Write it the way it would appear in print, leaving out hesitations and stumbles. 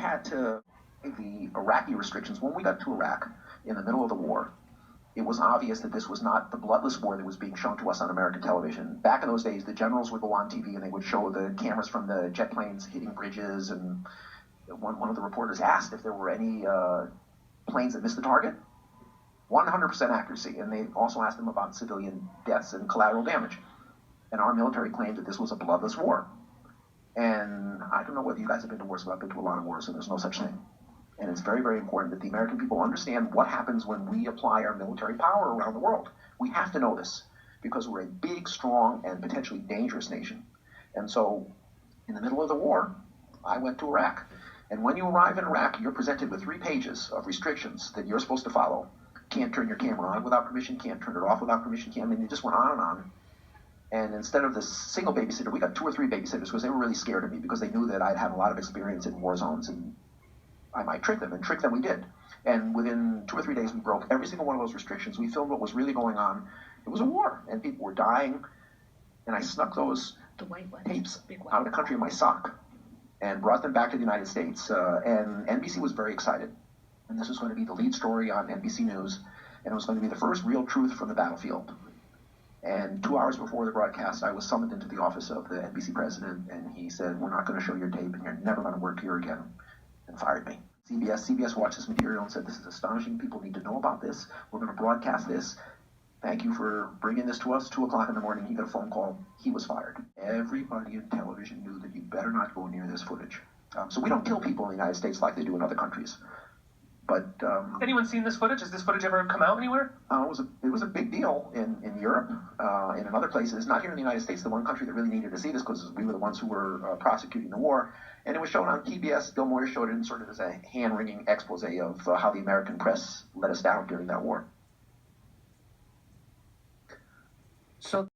had to the Iraqi restrictions. When we got to Iraq in the middle of the war, it was obvious that this was not the bloodless war that was being shown to us on American television. Back in those days, the generals would go on TV and they would show the cameras from the jet planes hitting bridges, and one of the reporters asked if there were any planes that missed the target. 100% accuracy. And they also asked them about civilian deaths and collateral damage. And our military claimed that this was a bloodless war. And I don't know whether you guys have been to wars, but I've been to a lot of wars, and there's no such thing. And it's very, very important that the American people understand what happens when we apply our military power around the world. We have to know this because we're a big, strong, and potentially dangerous nation. And so in the middle of the war, I went to Iraq. And when you arrive in Iraq, you're presented with 3 pages of restrictions that you're supposed to follow. Can't turn your camera on without permission, can't turn it off without permission, can't, I mean, it just went on and on. And instead of this single babysitter, we got 2 or 3 babysitters because they were really scared of me because they knew that I'd had a lot of experience in war zones and I might trick them, and trick them we did. And within 2 or 3 days, we broke every single one of those restrictions. We filmed what was really going on. It was a war, and people were dying. And I snuck those tapes out of the country in my sock and brought them back to the United States. And NBC was very excited. And this was going to be the lead story on NBC News, and it was going to be the first real truth from the battlefield. And 2 hours before the broadcast, I was summoned into the office of the NBC president, and he said, "We're not going to show your tape, and you're never going to work here again," and fired me. CBS watched this material and said, "This is astonishing. People need to know about this. We're going to broadcast this. Thank you for bringing this to us." 2 o'clock in the morning, he got a phone call. He was fired. Everybody in television knew that you better not go near this footage. So we don't kill people in the United States like they do in other countries. But has anyone seen this footage? Has this footage ever come out anywhere? It was a big deal in Europe, and in other places. Not here in the United States. The one country that really needed to see this because we were the ones who were prosecuting the war. And it was shown on PBS. Bill Moyer showed it in sort of as a hand-wringing expose of how the American press let us down during that war.